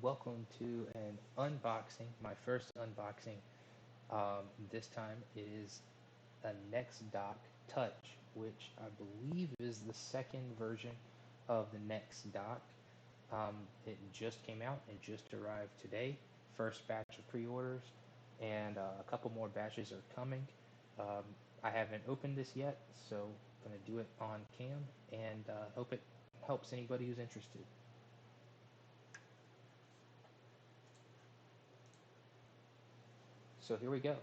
welcome to an unboxing, my first unboxing. This time it is a NexDock Touch, which I believe is the second version of the NexDock. It just came out and just arrived today. First batch of pre-orders, and a couple more batches are coming. Um, I haven't opened this yet, so I'm gonna do it on cam and hope it helps anybody who's interested. So here we go.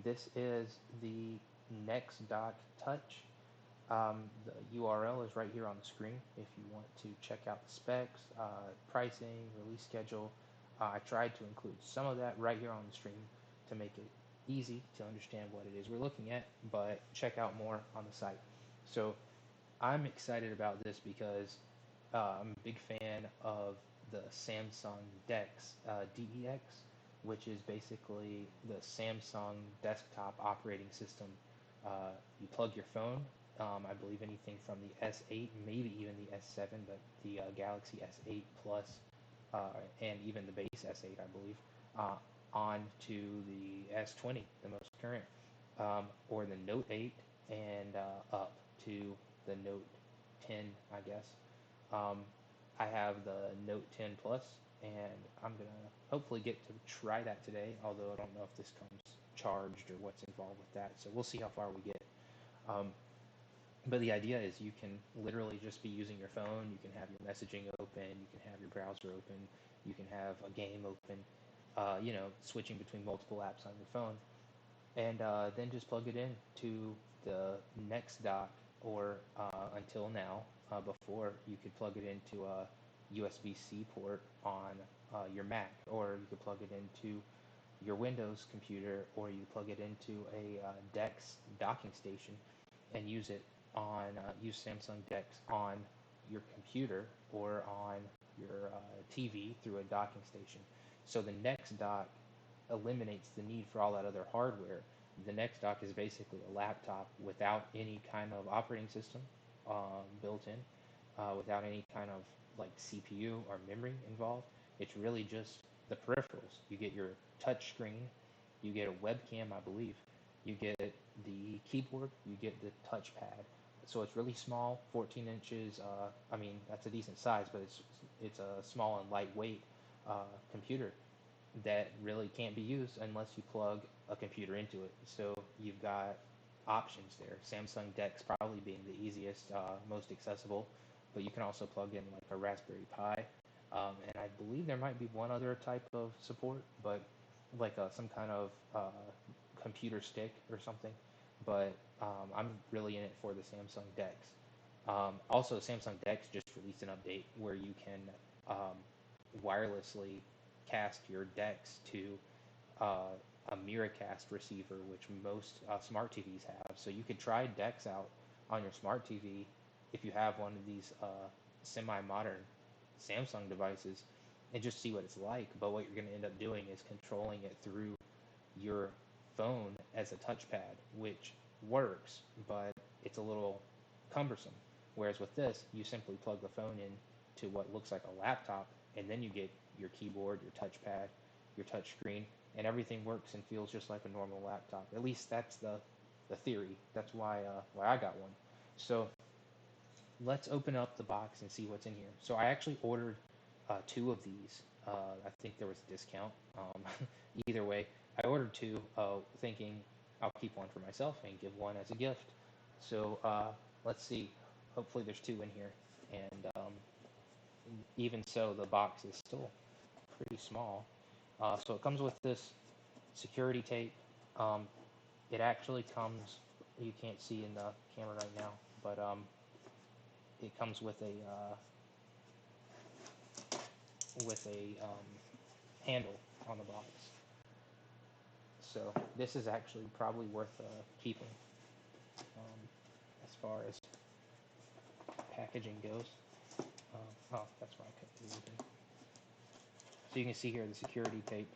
This is the NexDock Touch. The URL is right here on the screen if you want to check out the specs, pricing, release schedule. I tried to include some of that right here on the screen to make it easy to understand what it is we're looking at, but check out more on the site. So I'm excited about this because I'm a big fan of the Samsung Dex, DEX, which is basically the Samsung desktop operating system. You plug your phone, I believe anything from the S8, maybe even the S7, but the Galaxy S8 Plus, and even the base S8, I believe, on to the S20, the most current, or the Note 8, and up to the Note 10, I guess. Um, I have the Note 10 Plus, and I'm gonna hopefully get to try that today, although I don't know if this comes charged or what's involved with that, so we'll see how far we get. Um, but the idea is you can literally just be using your phone, you can have your messaging open, you can have your browser open, you can have a game open, switching between multiple apps on your phone, and then just plug it in to the next dock, or until now, before you could plug it into a USB-C port on your Mac, or you could plug it into your Windows computer, or you plug it into a Dex docking station and use Samsung Dex on your computer or on your TV through a docking station. So the NexDock eliminates the need for all that other hardware. The NexDock is basically a laptop without any kind of operating system built in, without any kind of like CPU or memory involved. It's really just the peripherals. You get your touch screen, you get a webcam, I believe, you get the keyboard, you get the touchpad. So it's really small, 14 inches. I mean, that's a decent size, but it's a small and lightweight computer that really can't be used unless you plug a computer into it. So you've got options there. Samsung Dex probably being the easiest, most accessible, but you can also plug in like a Raspberry Pi. And I believe there might be one other type of support, but like some kind of computer stick or something. But I'm really in it for the Samsung Dex. Also, Samsung Dex just released an update where you can um, wirelessly cast your Dex to uh, a Miracast receiver, which most smart TVs have. So you could try Dex out on your smart TV if you have one of these semi-modern Samsung devices and just see what it's like. But what you're going to end up doing is controlling it through your phone as a touchpad, which works, but it's a little cumbersome. Whereas with this, you simply plug the phone in to what looks like a laptop, and then you get your keyboard, your touchpad, your touch screen, and everything works and feels just like a normal laptop. At least that's the theory. That's why I got one. So let's open up the box and see what's in here. So I actually ordered two of these. I think there was a discount. Either way, I ordered two, thinking I'll keep one for myself and give one as a gift. So let's see. Hopefully there's two in here. And even so, the box is still pretty small. So it comes with this security tape. Um, it actually comes, you can't see in the camera right now, but it comes with a handle on the box. So this is actually probably worth keeping as far as packaging goes. That's why I cut the ribbon. So you can see here the security tape.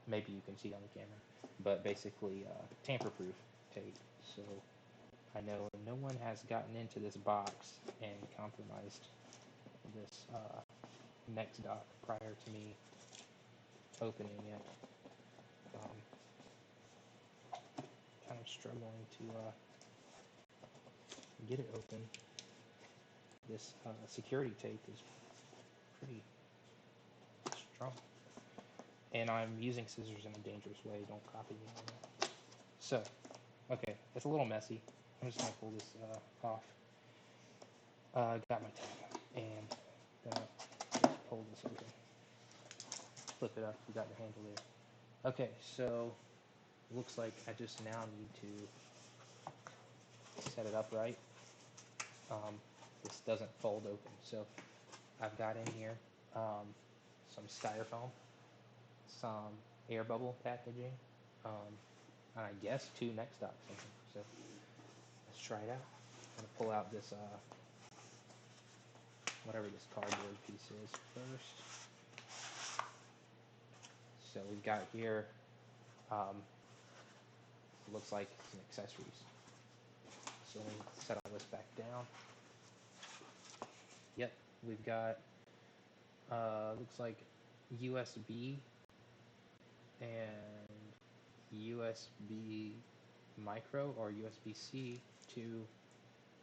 Maybe you can see on the camera, but basically tamper-proof tape. So I know no one has gotten into this box and compromised this NexDock prior to me opening it. Kind of struggling to get it open. This security tape is pretty strong. And I'm using scissors in a dangerous way. Don't copy me on that. So, okay, it's a little messy. I'm just going to pull this off. Got my tab and gonna pull this open. Flip it up. We got the handle there. Okay, so looks like I just now need to set it up right. This doesn't fold open, so I've got in here some styrofoam, some air bubble packaging, and I guess 2 NexDocks in here. So let's try it out. I'm gonna pull out this whatever this cardboard piece is first. So we've got here, looks like some accessories. So let me set all this back down. Yep, we've got, looks like USB and USB micro or USB-C to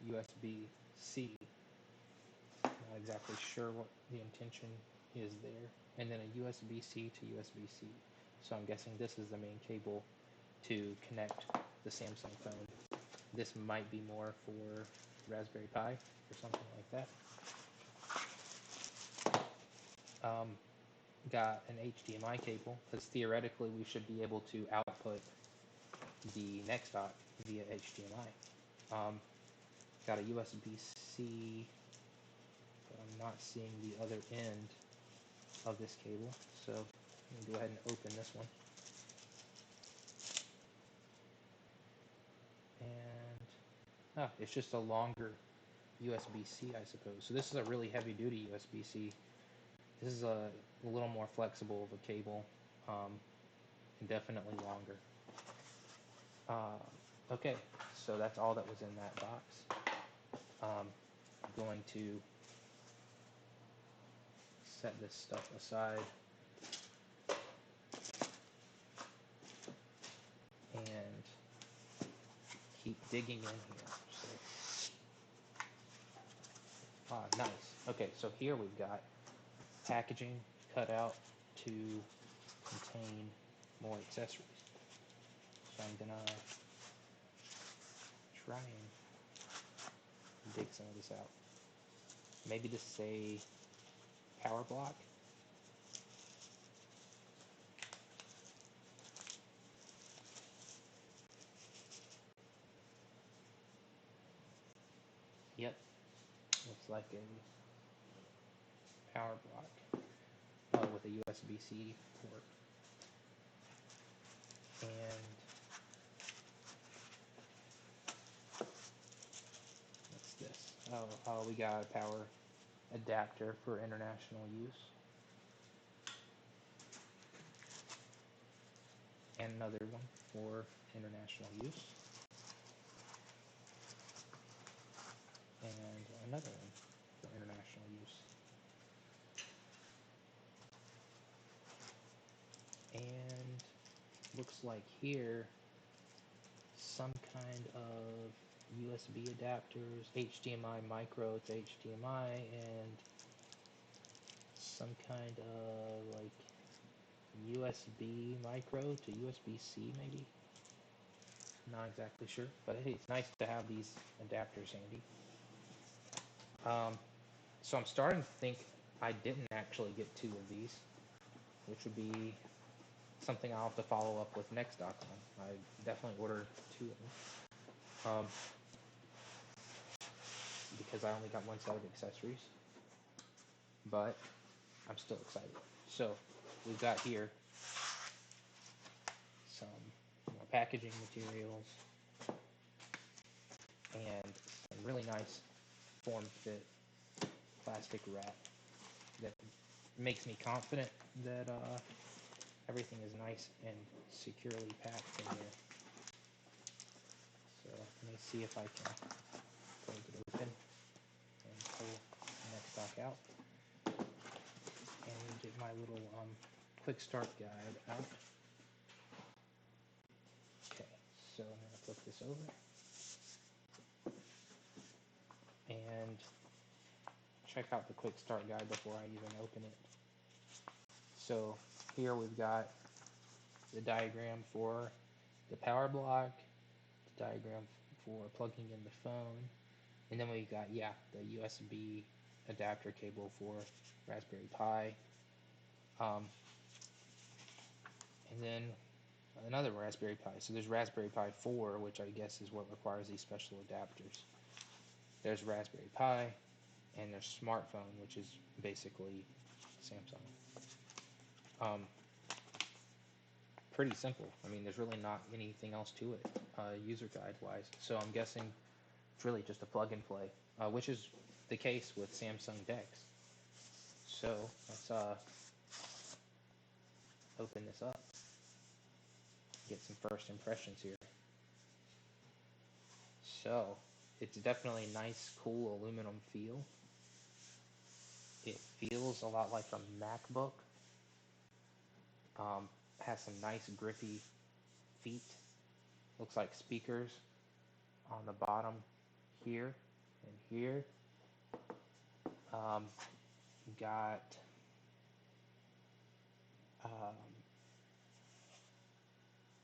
USB-C. Not exactly sure what the intention is there. And then a USB-C to USB-C. So I'm guessing this is the main cable to connect the Samsung phone. This might be more for Raspberry Pi or something like that. Got an HDMI cable, because theoretically we should be able to output the NexDock via HDMI. Got a USB-C, but I'm not seeing the other end of this cable, so I'm going to go ahead and open this one. And it's just a longer USB-C, I suppose. So this is a really heavy-duty USB-C. This is a little more flexible of a cable, and definitely longer. Okay, so that's all that was in that box. I'm going to set this stuff aside and keep digging in here. So, nice. Okay, so here we've got packaging cut out to contain more accessories. So I'm gonna try and dig some of this out. Maybe this is a power block. Yep, looks like a power block with a USB-C port. And what's this? Oh, we got a power adapter for international use. And another one for international use. And another one for international use. And looks like here some kind of USB adapters, HDMI micro to HDMI, and some kind of like USB micro to USB-C maybe. Not exactly sure, but hey, it's nice to have these adapters handy. So I'm starting to think I didn't actually get 2 of these, which would be something I'll have to follow up with NexDock on. I definitely ordered 2 of them. Because I only got 1 set of accessories, but I'm still excited. So we've got here some more packaging materials and some really nice form-fit plastic wrap that makes me confident that everything is nice and securely packed in here. So let me see if I can close it open and pull the NexDock out. my little quick start guide out. Okay, so I'm going to flip this over and check out the quick start guide before I even open it. So here we've got the diagram for the power block, the diagram for plugging in the phone, and then we've got, the USB adapter cable for Raspberry Pi, and then another Raspberry Pi. So there's Raspberry Pi 4, which I guess is what requires these special adapters. There's Raspberry Pi, and there's smartphone, which is basically Samsung. Pretty simple. I mean, there's really not anything else to it, user guide-wise. So I'm guessing it's really just a plug and play, which is the case with Samsung Dex. So let's open this up, get some first impressions here. So it's definitely a nice, cool aluminum feel. It feels a lot like a MacBook. Has some nice grippy feet. Looks like speakers on the bottom here and here. Got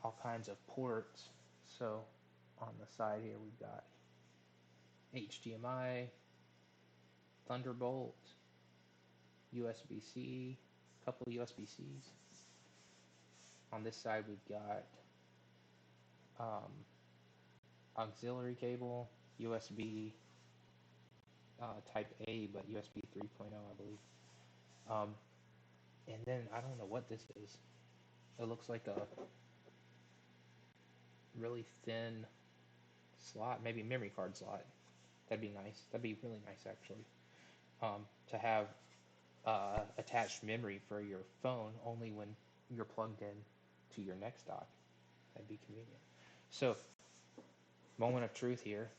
all kinds of ports. So on the side here we've got HDMI, Thunderbolt, USB-C, a couple of USB-Cs. On this side we've got auxiliary cable, USB Type A, but USB 3.0 I believe. And then I don't know what this is. It looks like a really thin slot, maybe memory card slot. That'd be nice. That'd be really nice actually. To have attached memory for your phone only when you're plugged in to your NexDock. That'd be convenient. So, moment of truth here.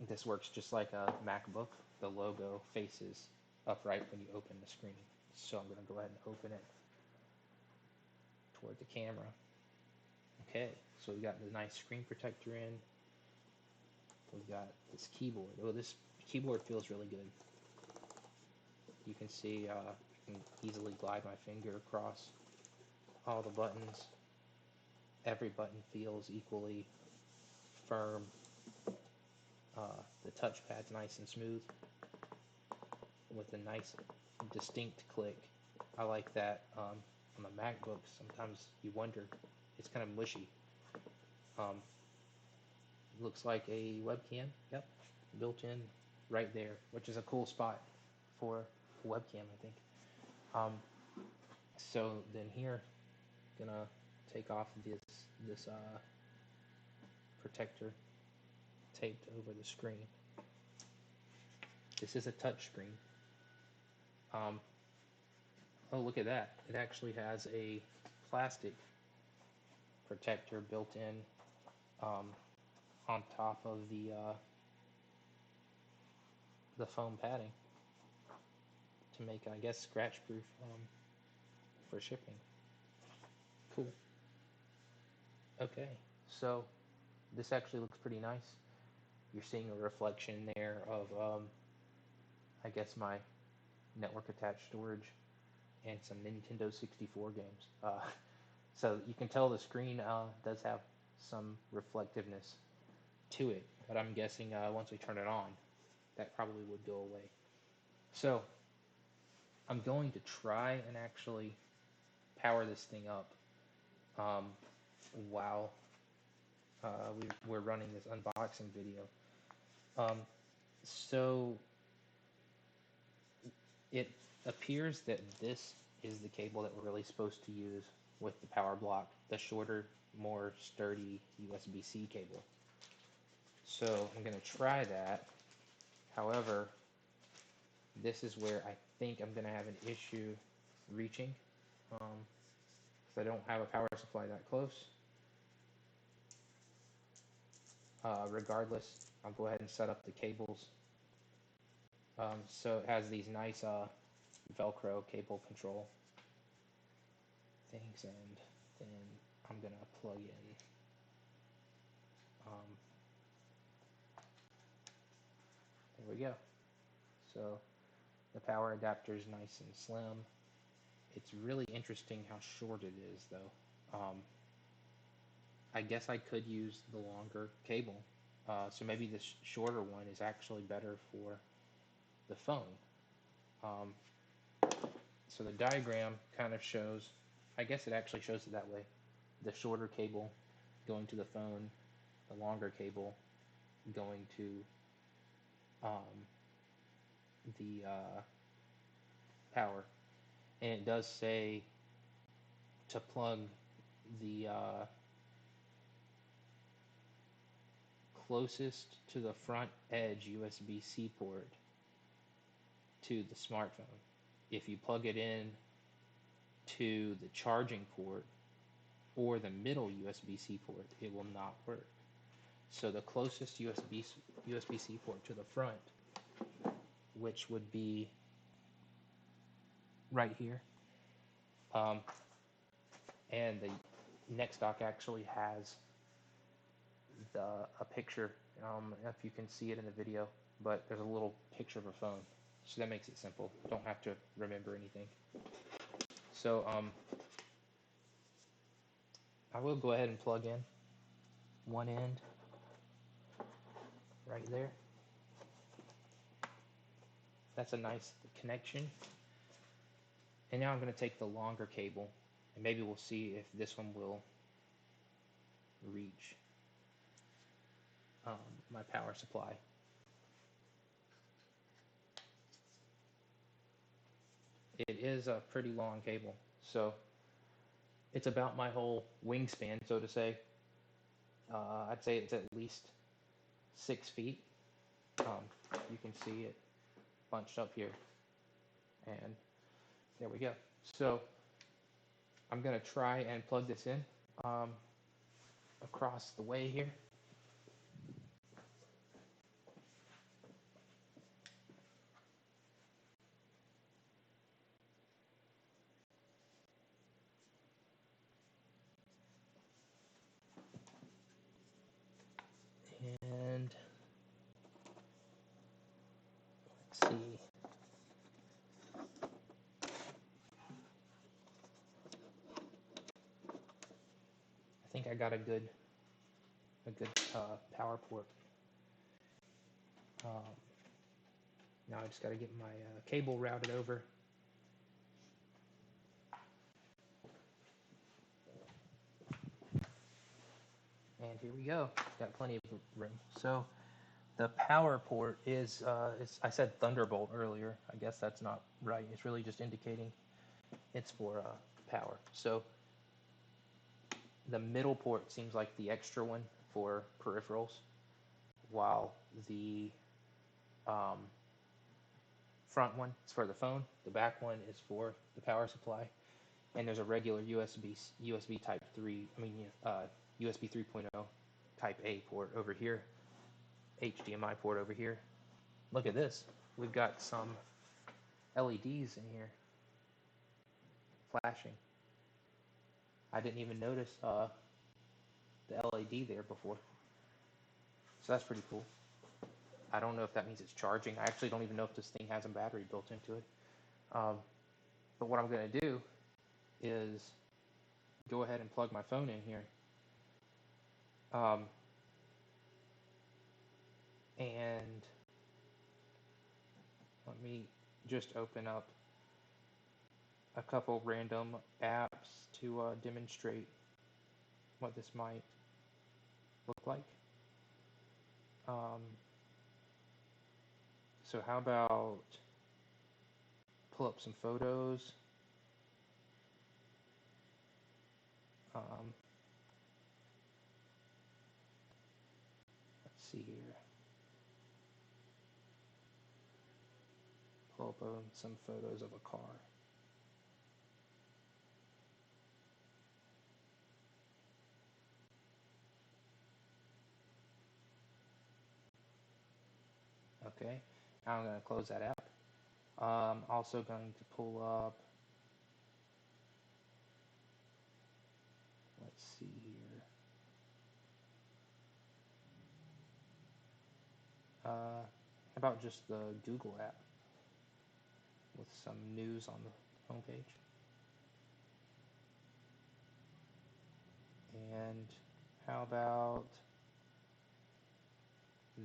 This works just like a MacBook. The logo faces upright when you open the screen. So I'm going to go ahead and open it toward the camera. Okay, so we got the nice screen protector in. We've got this keyboard. Oh, this keyboard feels really good. You can see I can easily glide my finger across all the buttons. Every button feels equally firm. The touchpad's nice and smooth with a nice distinct click. I like that. On the MacBook, sometimes you wonder, it's kind of mushy. Looks like a webcam. Yep, built in right there, which is a cool spot for a webcam, I think. So then here, gonna take off this protector taped over the screen. This is a touch screen. Oh, look at that. It actually has a plastic protector built in on top of the foam padding to make, I guess, scratch-proof for shipping. Cool. Okay, so this actually looks pretty nice. You're seeing a reflection there of, I guess, my network-attached storage and some Nintendo 64 games. So you can tell the screen does have some reflectiveness to it, but I'm guessing once we turn it on, that probably would go away. So I'm going to try and actually power this thing up while we're running this unboxing video. So it appears that this is the cable that we're really supposed to use with the power block, the shorter, more sturdy USB-C cable. So I'm going to try that. However, this is where I think I'm going to have an issue reaching, because I don't have a power supply that close. Regardless, I'll go ahead and set up the cables. So it has these nice Velcro cable control things, and then I'm gonna plug in there we go. So the power adapter is nice and slim. It's really interesting how short it is, though. I guess I could use the longer cable. So maybe the shorter one is actually better for the phone. So the diagram kind of shows, I guess it actually shows it that way. The shorter cable going to the phone, the longer cable going to the power. And it does say to plug the closest to the front edge USB-C port to the smartphone. If you plug it in to the charging port or the middle USB-C port, it will not work. So the closest USB-C port to the front, which would be right here, and the NexDock actually has a picture. If you can see it in the video, but there's a little picture of a phone, so that makes it simple. Don't have to remember anything. So I will go ahead and plug in one end right there. That's a nice connection. And now I'm going to take the longer cable, and maybe we'll see if this one will reach my power supply. It is a pretty long cable, so it's about my whole wingspan, so to say. I'd say it's at least 6 feet. You can see it bunched up here, and there we go. So I'm going to try and plug this in across the way here. And let's see. I think I got a good power port. Now I just got to get my cable routed over. And here we go. Got plenty of room. So the power port is, I said Thunderbolt earlier. I guess that's not right. It's really just indicating it's for power. So the middle port seems like the extra one for peripherals, while the front one is for the phone. The back one is for the power supply. And there's a regular USB Type 3, USB 3.0 Type A port over here, HDMI port over here. Look at this. We've got some LEDs in here flashing. I didn't even notice the LED there before. So that's pretty cool. I don't know if that means it's charging. I actually don't even know if this thing has a battery built into it. But what I'm going to do is go ahead and plug my phone in here. And let me just open up a couple random apps to demonstrate what this might look like. So how about pull up some photos. Let's see here. Pull up some photos of a car. Okay, now I'm going to close that app. Also going to pull up, let's see here. How about just the Google app with some news on the homepage? And how about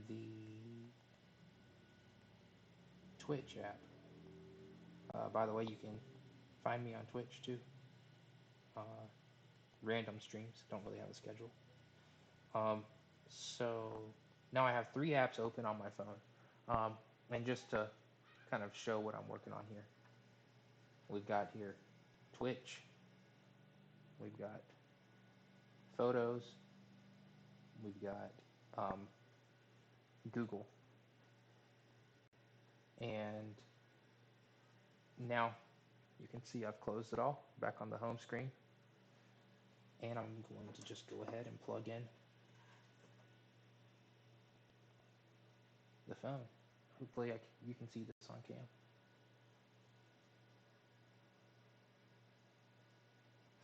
the Twitch app? By the way, you can find me on Twitch too. Random streams, don't really have a schedule. So now I have 3 apps open on my phone. And just to kind of show what I'm working on here, we've got here Twitch, we've got Photos, we've got Google. And now you can see I've closed it all back on the home screen. And I'm going to just go ahead and plug in the phone. Hopefully you can see this on cam.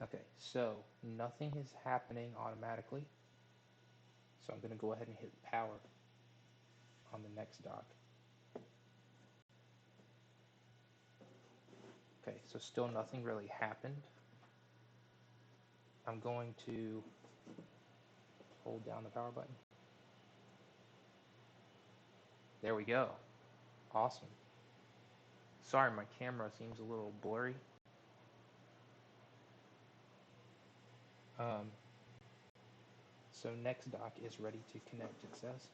Okay, so nothing is happening automatically. So I'm going to go ahead and hit power on the NexDock. Okay, so still nothing really happened. I'm going to hold down the power button. There we go. Awesome. Sorry, my camera seems a little blurry. So NexDock is ready to connect, it says.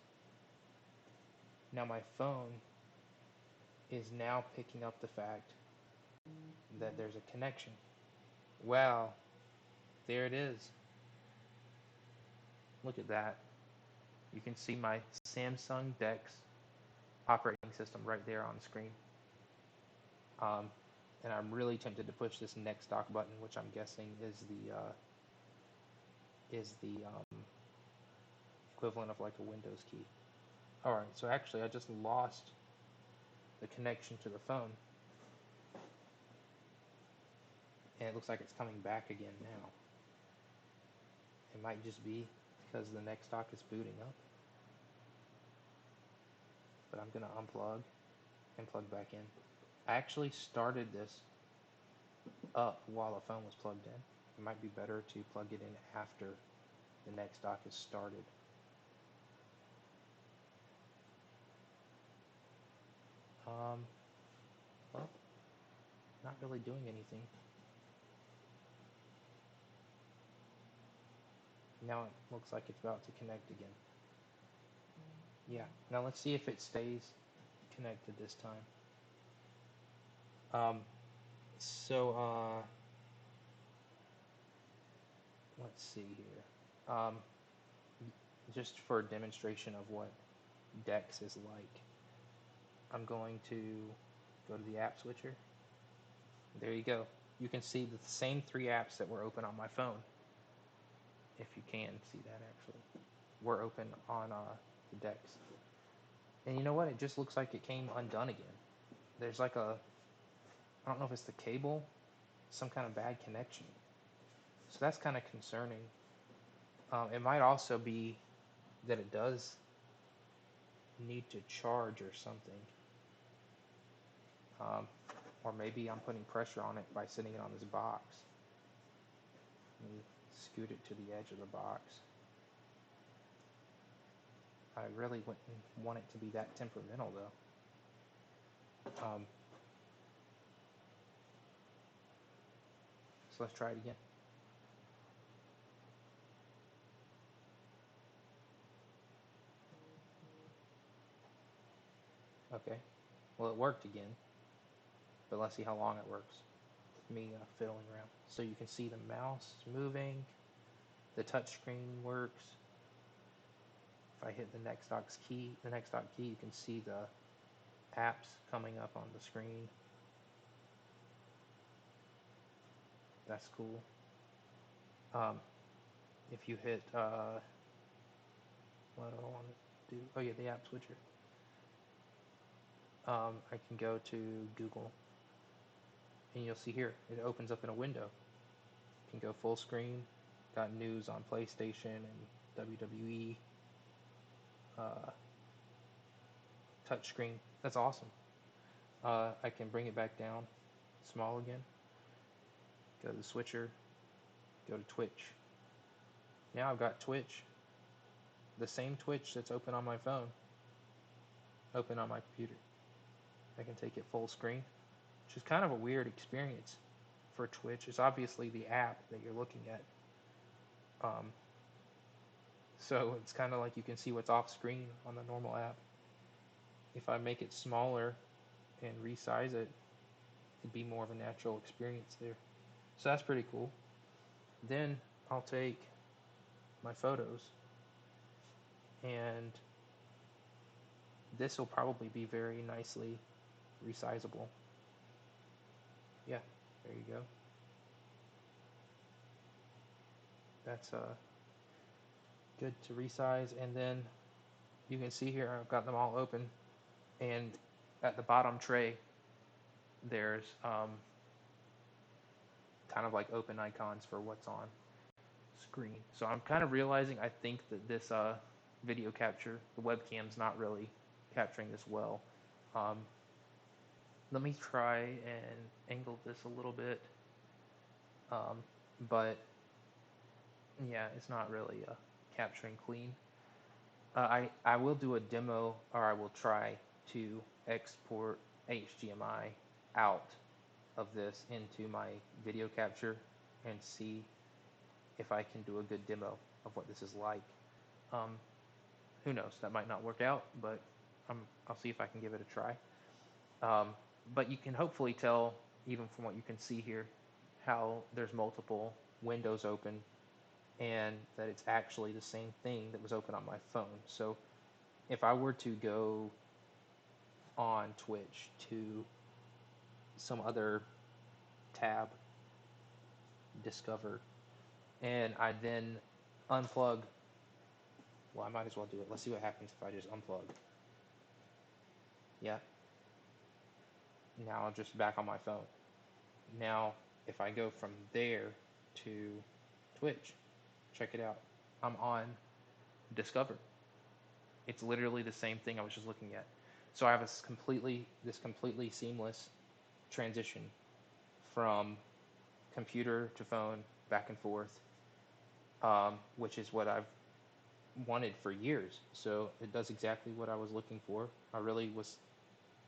Now my phone is now picking up the fact that there's a connection. Wow, there it is. Look at that. You can see my Samsung Dex operating system right there on the screen. And I'm really tempted to push this NexDock button, which I'm guessing is the equivalent of like a Windows key. All right, so actually I just lost the connection to the phone, and it looks like it's coming back again now. It might just be because the NexDock is booting up. But I'm gonna unplug and plug back in. I actually started this up while the phone was plugged in. It might be better to plug it in after the NexDock is started. Well, not really doing anything. Now it looks like it's about to connect again. Yeah, now let's see if it stays connected this time. Let's see here. Just for a demonstration of what Dex is like, I'm going to go to the app switcher. There you go. You can see the same 3 apps that were open on my phone. If you can see that, actually, were open on the Dex. And you know what? It just looks like it came undone again. There's like I don't know if it's the cable, some kind of bad connection. So that's kind of concerning. It might also be that it does need to charge or something. Or maybe I'm putting pressure on it by sitting it on this box. Let me scoot it to the edge of the box. I really wouldn't want it to be that temperamental, though. So let's try it again. Okay. Well, it worked again. But let's see how long it works. Me fiddling around. So you can see the mouse moving. The touch screen works. If I hit the NexDock key, you can see the apps coming up on the screen. That's cool. If you hit, what do I want to do? Oh yeah, the app switcher. I can go to Google, and you'll see here it opens up in a window. You can go full screen. Got news on PlayStation and WWE. Uh, Touchscreen. That's awesome. I can bring it back down, small again. Go to the switcher. Go to Twitch. Now I've got Twitch, the same Twitch that's open on my phone, open on my computer. I can take it full screen, which is kind of a weird experience for Twitch. It's obviously the app that you're looking at. So it's kind of like you can see what's off screen on the normal app. If I make it smaller and resize it, it'd be more of a natural experience there. So that's pretty cool. Then I'll take my photos, and this will probably be very nicely resizable. Yeah, there you go. That's good to resize. And then you can see here I've got them all open, and at the bottom tray there's kind of like open icons for what's on screen. So I'm kind of realizing, I think that this video capture, the webcam's not really capturing this well. Let me try and angle this a little bit, but yeah, it's not really capturing clean. I will do a demo, or I will try to export HDMI out of this into my video capture and see if I can do a good demo of what this is like. Who knows, that might not work out, but I'll see if I can give it a try. But you can hopefully tell, even from what you can see here, how there's multiple windows open, and that it's actually the same thing that was open on my phone. So if I were to go on Twitch to some other tab, Discover, and I then unplug, well, I might as well do it. Let's see what happens if I just unplug. Yeah. Now I'm just back on my phone. Now, if I go from there to Twitch, check it out. I'm on Discover. It's literally the same thing I was just looking at. So I have this completely seamless transition from computer to phone, back and forth, which is what I've wanted for years. So it does exactly what I was looking for. I really was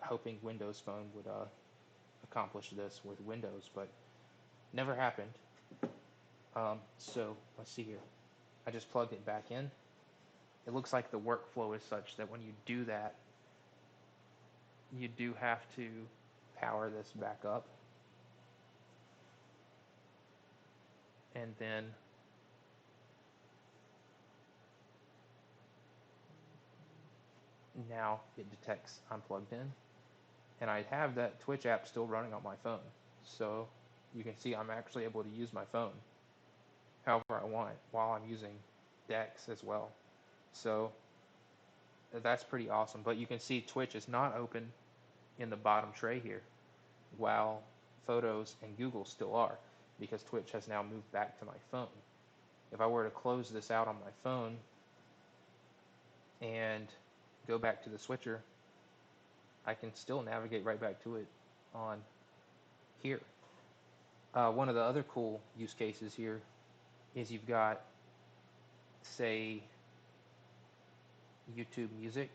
hoping Windows Phone would accomplish this with Windows, but never happened. So let's see here. I just plugged it back in. It looks like the workflow is such that when you do that, you do have to power this back up. And then now it detects I'm plugged in. And I have that Twitch app still running on my phone. So you can see I'm actually able to use my phone however I want while I'm using Dex as well. So that's pretty awesome. But you can see Twitch is not open in the bottom tray here, while Photos and Google still are, because Twitch has now moved back to my phone. If I were to close this out on my phone and go back to the switcher, I can still navigate right back to it on here. One of the other cool use cases here is you've got, say, YouTube Music,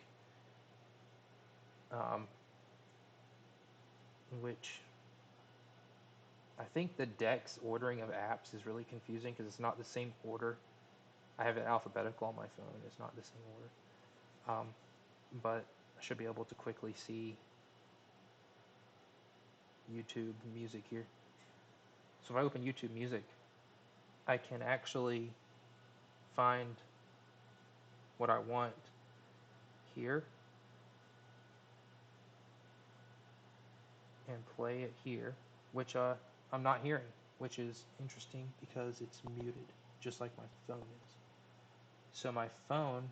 which I think the Dex ordering of apps is really confusing because it's not the same order. I have it alphabetical on my phone. It's not the same order. But I should be able to quickly see YouTube Music here. So if I open YouTube Music, I can actually find what I want here and play it here, which I'm not hearing, which is interesting because it's muted, just like my phone is. So my phone,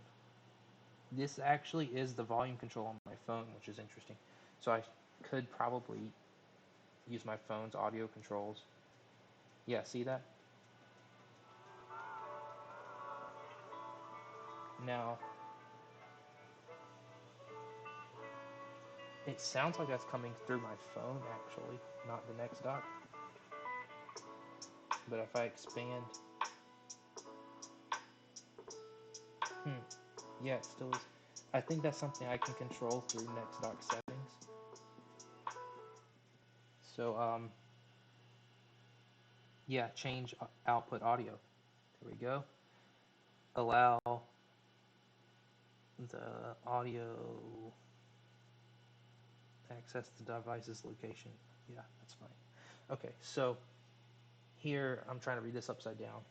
this actually is the volume control on my phone, which is interesting. So I could probably use my phone's audio controls. Yeah, see that? Now, it sounds like that's coming through my phone, actually, not the NexDock. But if I expand, yeah, it still is. I think that's something I can control through NexDock settings. So, yeah, change output audio. There we go. Allow the audio access the device's location. Yeah, that's fine. Okay, so here I'm trying to read this upside down.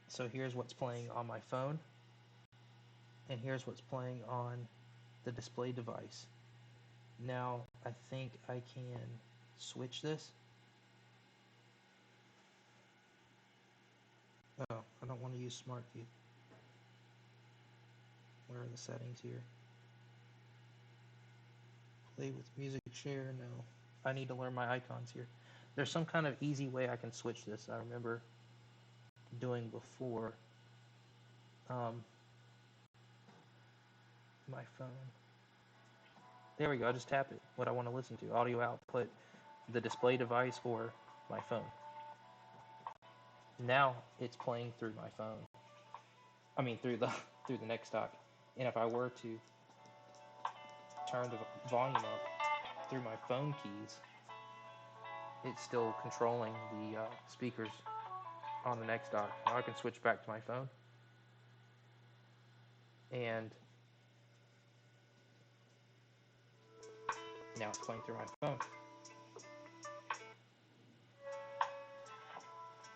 So here's what's playing on my phone, and here's what's playing on the display device. Now I think I can switch this. Oh, I don't want to use Smart View. Where are the settings here? Play with music share, no. I need to learn my icons here. There's some kind of easy way I can switch this. I remember doing before. My phone. There we go. I just tap it. What I want to listen to. Audio output, the display device, or my phone. Now it's playing through my phone. I mean through the NexDock. And if I were to turn the volume up through my phone keys, it's still controlling the speakers on the NexDock. Now I can switch back to my phone, and now it's playing through my phone.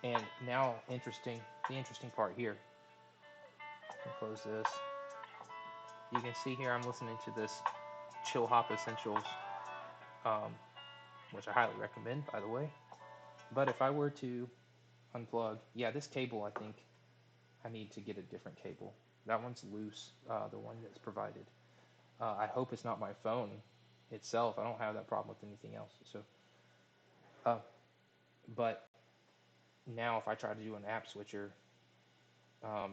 And now, the interesting part here. I'll close this. You can see here I'm listening to this Chill Hop Essentials, which I highly recommend, by the way. But if I were to unplug, yeah, this cable, I think I need to get a different cable. That one's loose, the one that's provided. I hope it's not my phone itself. I don't have that problem with anything else. So, but now if I try to do an app switcher, I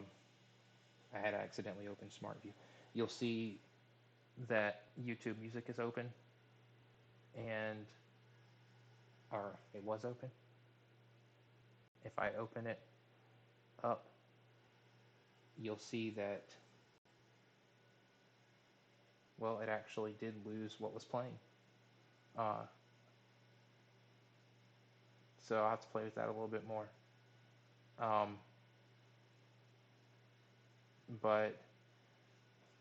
had accidentally opened Smart View. You'll see that YouTube Music is open, or it was open. If I open it up, you'll see that, well, it actually did lose what was playing. So I'll have to play with that a little bit more. But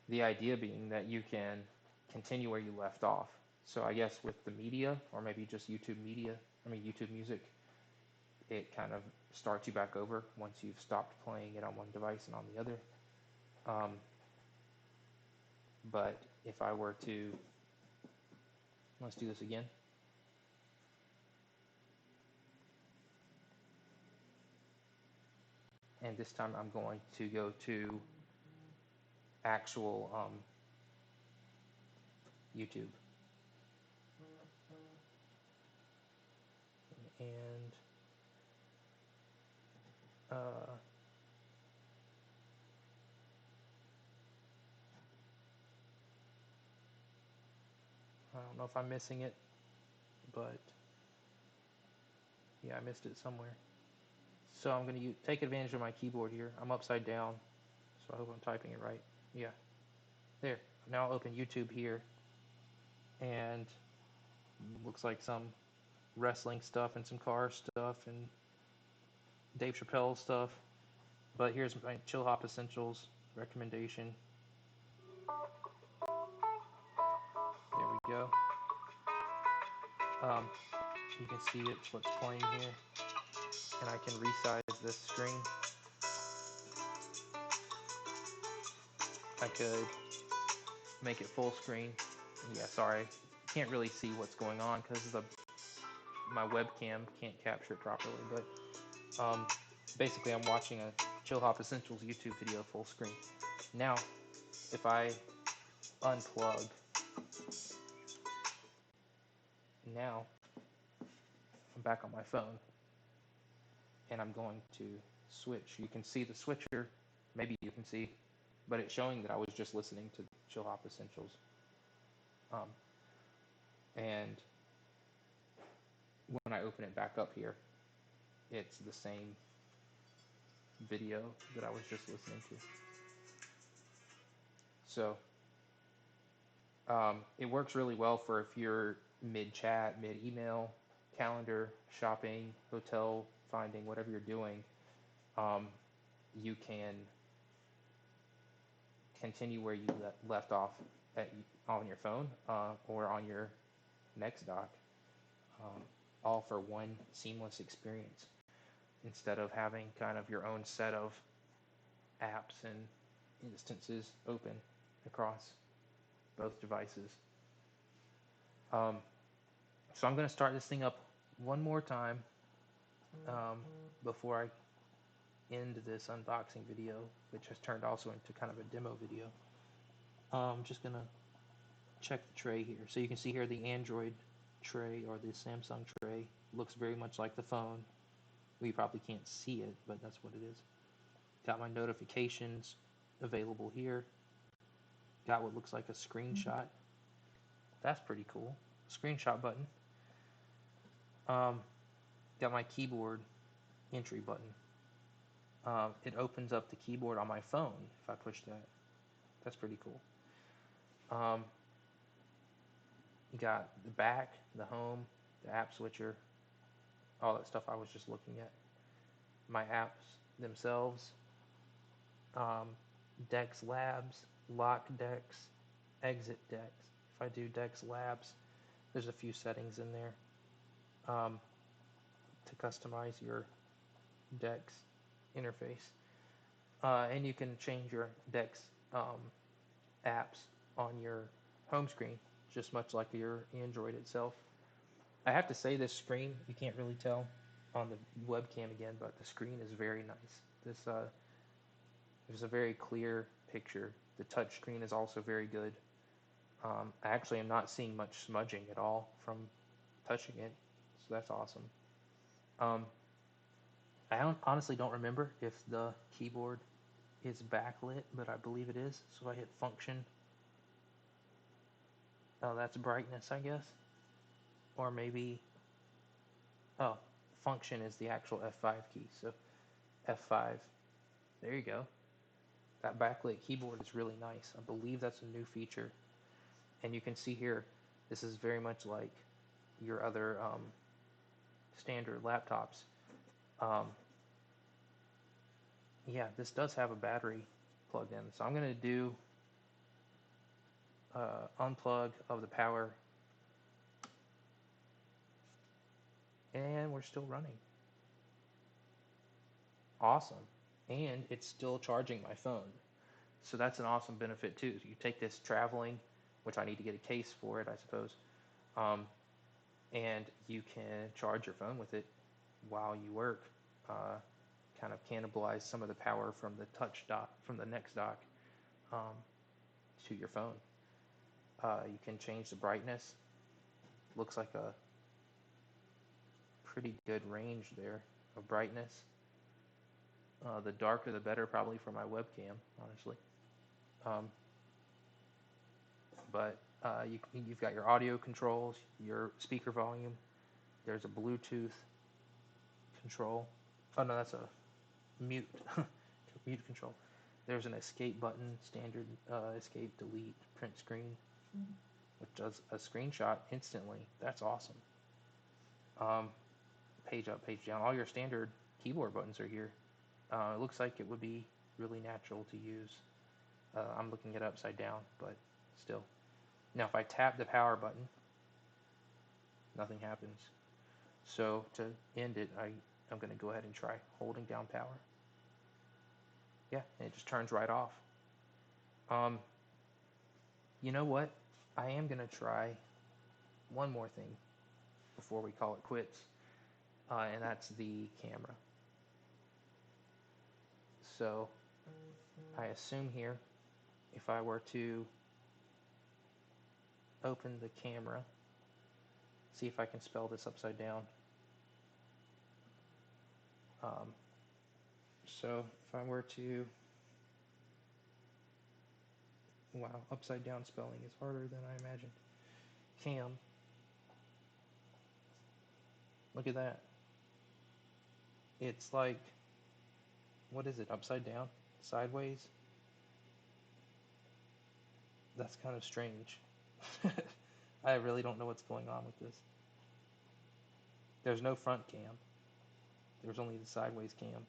the idea being that you can continue where you left off. So I guess with the media, or maybe just YouTube Music, it kind of starts you back over once you've stopped playing it on one device and on the other. But if I were to, let's do this again. And this time I'm going to go to actual YouTube. And I don't know if I'm missing it, but yeah, I missed it somewhere. So I'm going to take advantage of my keyboard here. I'm upside down, so I hope I'm typing it right. Yeah, there. Now I'll open YouTube here, and looks like some wrestling stuff and some car stuff and Dave Chappelle stuff. But here's my Chill Hop Essentials recommendation. There we go. You can see it's what's playing here, and I can resize this screen. I could make it full screen. Yeah, sorry, can't really see what's going on because my webcam can't capture it properly. But basically, I'm watching a Chill Hop Essentials YouTube video full screen. Now, if I unplug, now I'm back on my phone, and I'm going to switch. You can see the switcher, maybe you can see, but it's showing that I was just listening to Chill Hop Essentials. And when I open it back up here, it's the same video that I was just listening to. So it works really well for if you're mid-chat, mid-email, calendar, shopping, hotel finding, whatever you're doing. You can continue where you left off on your phone or on your NexDock, all for one seamless experience, instead of having kind of your own set of apps and instances open across both devices. So I'm going to start this thing up one more time before I end this unboxing video, which has turned also into kind of a demo video. I'm just going to check the tray here. So you can see here the Android tray, or the Samsung tray, looks very much like the phone. We probably can't see it, but that's what it is. Got my notifications available here. Got what looks like a screenshot. That's pretty cool. Screenshot button. Got my keyboard entry button. It opens up the keyboard on my phone if I push that. That's pretty cool. You got the back, the home, the app switcher, all that stuff I was just looking at. My apps themselves. Dex Labs, Lock Dex, Exit Dex. If I do Dex Labs, there's a few settings in there to customize your Dex interface. And you can change your Dex apps on your home screen, just much like your Android itself. I have to say, this screen, you can't really tell on the webcam again, but the screen is very nice. There's a very clear picture. The touch screen is also very good. I actually am not seeing much smudging at all from touching it, so that's awesome. I honestly don't remember if the keyboard is backlit, but I believe it is. So if I hit function, oh, that's brightness, I guess. Or maybe, oh, function is the actual F5 key. So F5, there you go. That backlit keyboard is really nice. I believe that's a new feature. And you can see here, this is very much like your other standard laptops. Yeah, this does have a battery plugged in. So I'm going to do unplug of the power. And we're still running. Awesome. And it's still charging my phone. So that's an awesome benefit too. You take this traveling, which I need to get a case for it, I suppose. And you can charge your phone with it while you work. Kind of cannibalize some of the power from the touch dock, from the NexDock, to your phone. You can change the brightness. Looks like a pretty good range there of brightness. The darker the better, probably for my webcam, honestly. But you've got your audio controls, your speaker volume. There's a Bluetooth control. Oh no, that's a mute mute control. There's an escape button, standard escape, delete, print screen, which does a screenshot instantly. That's awesome. Page up, page down. All your standard keyboard buttons are here. It looks like it would be really natural to use. I'm looking at it upside down, but still. Now if I tap the power button, nothing happens. So to end it, I'm going to go ahead and try holding down power. Yeah, and it just turns right off. You know what? I am going to try one more thing before we call it quits, and that's the camera. So I assume here if I were to open the camera, see if I can spell this upside down. So if I were to, wow, upside down spelling is harder than I imagined. Cam, look at that. It's like, what is it, upside down? Sideways? That's kind of strange. I really don't know what's going on with this. There's no front cam. There's only the sideways cam.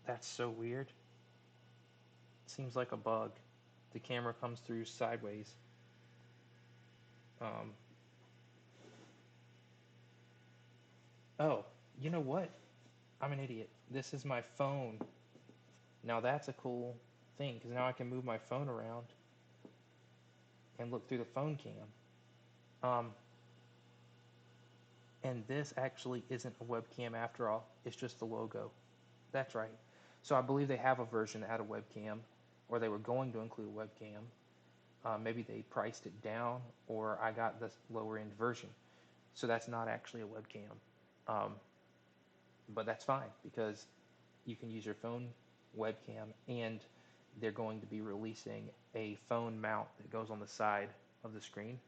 That's so weird. Seems like a bug. The camera comes through sideways. Oh, you know what? I'm an idiot. This is my phone. Now that's a cool thing, because now I can move my phone around and look through the phone cam. And this actually isn't a webcam after all. It's just the logo. That's right. So I believe they have a version that had a webcam, or they were going to include a webcam. Maybe they priced it down, or I got the lower end version. So that's not actually a webcam. But that's fine, because you can use your phone webcam, and they're going to be releasing a phone mount that goes on the side of the screen.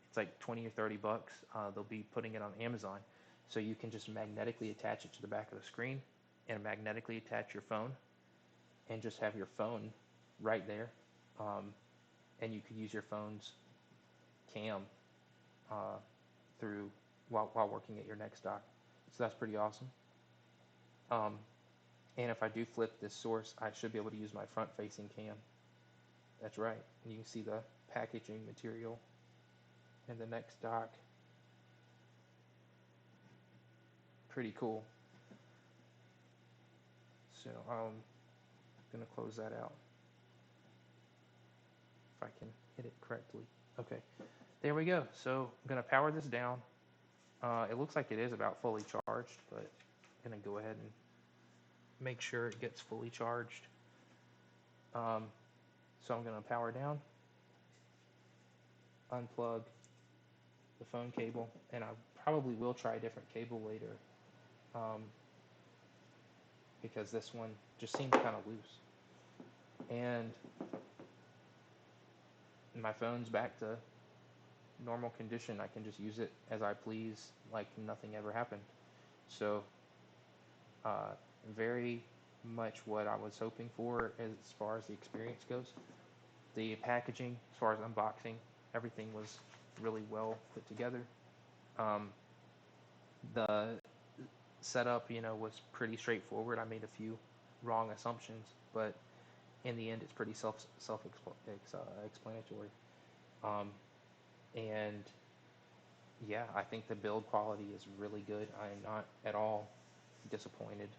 It's like 20 or 30 bucks. They'll be putting it on Amazon. So you can just magnetically attach it to the back of the screen and magnetically attach your phone and just have your phone right there. And you could use your phone's cam through while working at your NexDock. So that's pretty awesome. And if I do flip this source, I should be able to use my front-facing cam. That's right. And you can see the packaging material and the NexDock. Pretty cool. So I'm going to close that out if I can hit it correctly. Okay, there we go. So I'm going to power this down. It looks like it is about fully charged, but I'm going to go ahead and make sure it gets fully charged. So I'm going to power down, unplug the phone cable, and I probably will try a different cable later, because this one just seems kind of loose. And my phone's back to normal condition. I can just use it as I please, like nothing ever happened. So very much what I was hoping for as far as the experience goes. The packaging, as far as unboxing, everything was really well put together. The setup, was pretty straightforward. I made a few wrong assumptions, but in the end, it's pretty self-explanatory. And yeah, I think the build quality is really good. I am not at all disappointed.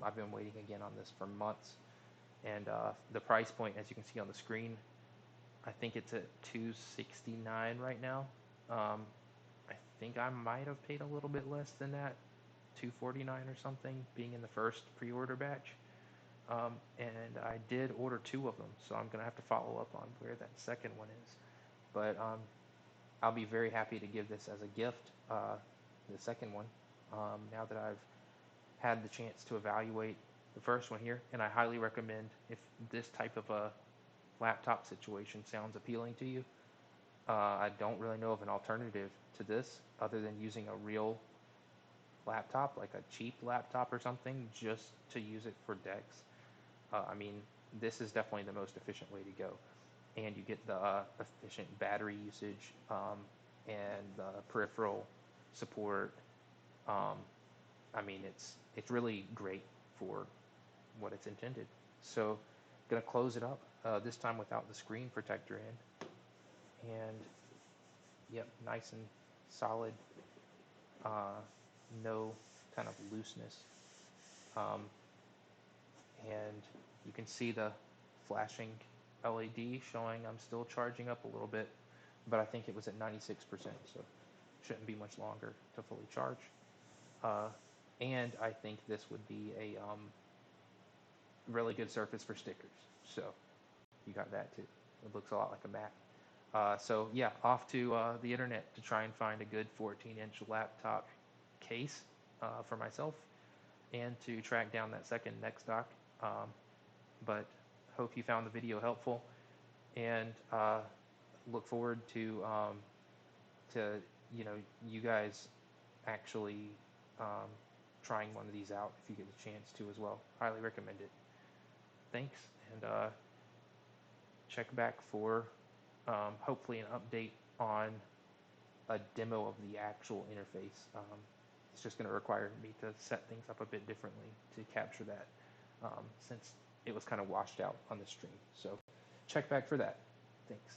I've been waiting again on this for months, and the price point, as you can see on the screen, I think it's at $269 right now. I think I might have paid a little bit less than that, $249 or something, being in the first pre-order batch. And I did order 2 of them, so I'm gonna have to follow up on where that second one is. But I'll be very happy to give this as a gift, the second one, now that I've had the chance to evaluate the first one here. And I highly recommend, if this type of a laptop situation sounds appealing to you, I don't really know of an alternative to this other than using a real laptop, like a cheap laptop or something, just to use it for Dex. I mean, this is definitely the most efficient way to go. And you get the efficient battery usage, and the peripheral support. I mean, it's really great for what it's intended. So, I'm gonna close it up, this time without the screen protector in, and yep, nice and solid, no kind of looseness. And you can see the flashing LED showing I'm still charging up a little bit, but I think it was at 96%, so shouldn't be much longer to fully charge. And I think this would be really good surface for stickers. So you got that too. It looks a lot like a Mac. So yeah, off to the internet to try and find a good 14-inch laptop case for myself, and to track down that second NexDock. But hope you found the video helpful, and look forward to you guys actually trying one of these out if you get a chance to as well. Highly recommend it. Thanks, and check back for hopefully an update on a demo of the actual interface. It's just going to require me to set things up a bit differently to capture that, since it was kind of washed out on the stream. So check back for that. Thanks.